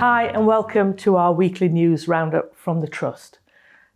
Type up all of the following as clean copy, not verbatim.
Hi and welcome to our weekly news roundup from the Trust.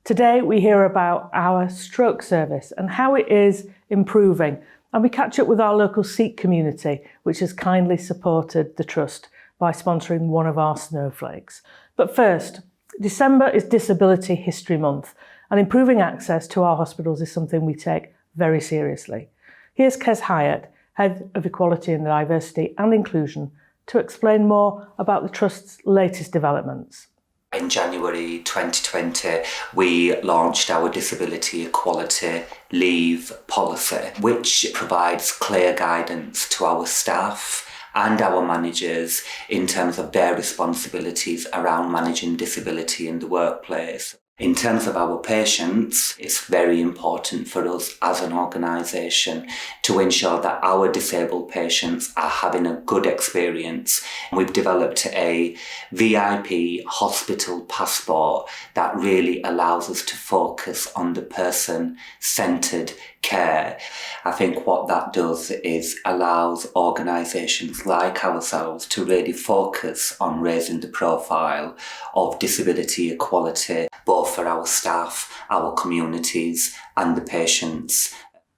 Today we hear about our stroke service and how it is improving, and we catch up with our local Sikh community, which has kindly supported the Trust by sponsoring one of our snowflakes. But first, December is Disability History Month, and improving access to our hospitals is something we take very seriously. Here's Kez Hyatt, Head of Equality and Diversity and Inclusion, to explain more about the Trust's latest developments. In January 2020, we launched our Disability Equality Leave Policy, which provides clear guidance to our staff and our managers in terms of their responsibilities around managing disability in the workplace. In terms of our patients, it's very important for us as an organisation to ensure that our disabled patients are having a good experience. We've developed a VIP hospital passport that really allows us to focus on the person-centred care. I think what that does is allows organisations like ourselves to really focus on raising the profile of disability equality, both for our staff, our communities and the patients.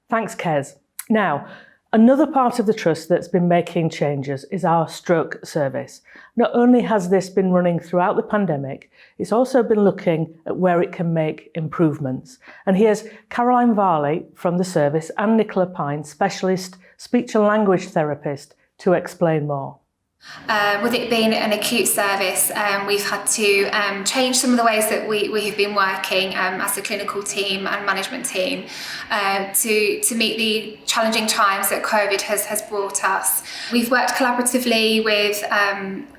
Thanks, Kez. Now, another part of the Trust that's been making changes is our stroke service. Not only has this been running throughout the pandemic, it's also been looking at where it can make improvements. And here's Caroline Varley from the service and Nicola Pine, specialist speech and language therapist, to explain more. With it being an acute service, we've had to change some of the ways that we have been working as a clinical team and management team to meet the challenging times that COVID has brought us. We've worked collaboratively with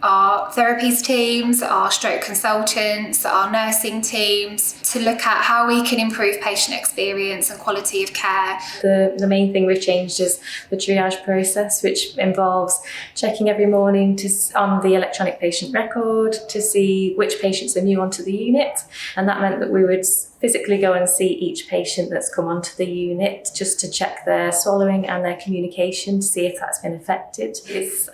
our therapies teams, our stroke consultants, our nursing teams to look at how we can improve patient experience and quality of care. The main thing we've changed is the triage process, which involves checking every morning on the electronic patient record to see which patients are new onto the unit, and that meant that we would physically go and see each patient that's come onto the unit just to check their swallowing and their communication to see if that's been affected. It's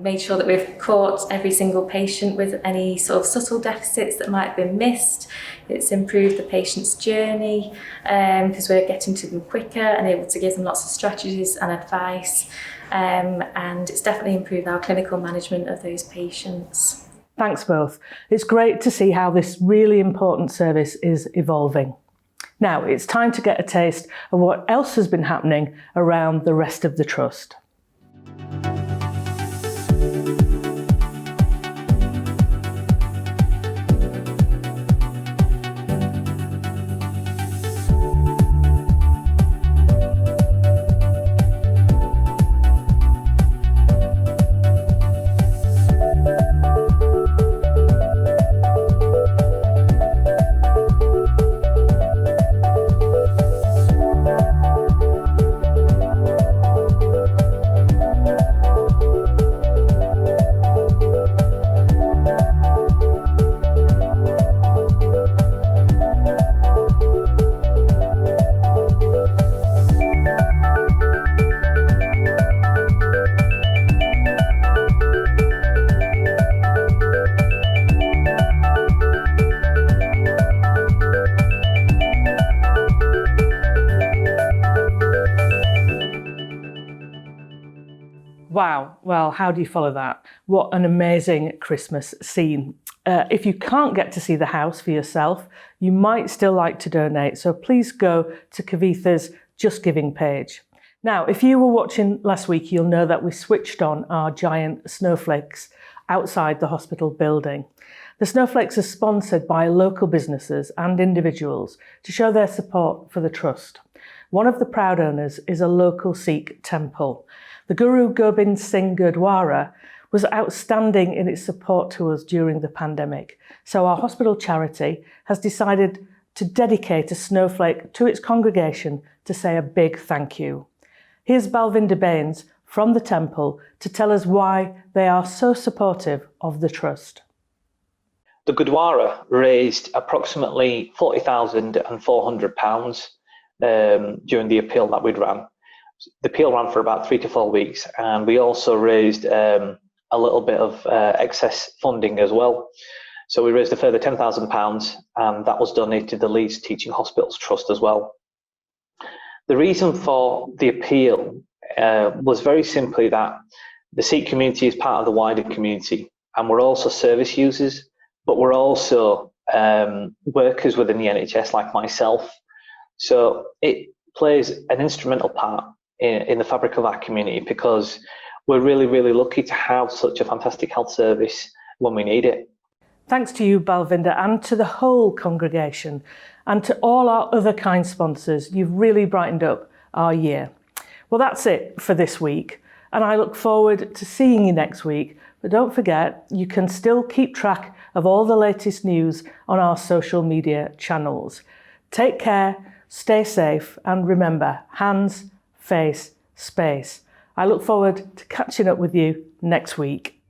made sure that we've caught every single patient with any sort of subtle deficits that might have been missed. It's improved the patient's journey because we're getting to them quicker and able to give them lots of strategies and advice. And it's definitely improved our clinical management of those patients. Thanks both. It's great to see how this really important service is evolving. Now it's time to get a taste of what else has been happening around the rest of the Trust. Wow, well, how do you follow that? What an amazing Christmas scene. If you can't get to see the house for yourself, you might still like to donate, so please go to Kavitha's Just Giving page. Now, if you were watching last week, you'll know that we switched on our giant snowflakes outside the hospital building. The snowflakes are sponsored by local businesses and individuals to show their support for the Trust. One of the proud owners is a local Sikh temple. The Guru Gobind Singh Gurdwara was outstanding in its support to us during the pandemic. So our hospital charity has decided to dedicate a snowflake to its congregation to say a big thank you. Here's Balvinder Bains from the temple to tell us why they are so supportive of the Trust. The Gurdwara raised approximately £40,400 during the appeal that we'd ran. The appeal ran for about 3 to 4 weeks, and we also raised a little bit of excess funding as well. So we raised a further £10,000, and that was donated to the Leeds Teaching Hospitals Trust as well. The reason for the appeal was very simply that the Sikh community is part of the wider community, and we're also service users, but we're also workers within the NHS like myself. So it plays an instrumental part in the fabric of our community, because we're really, really lucky to have such a fantastic health service when we need it. Thanks to you, Balvinder, and to the whole congregation, and to all our other kind sponsors. You've really brightened up our year. Well, that's it for this week, and I look forward to seeing you next week. But don't forget, you can still keep track of all the latest news on our social media channels. Take care, stay safe, and remember, hands, face, space. I look forward to catching up with you next week.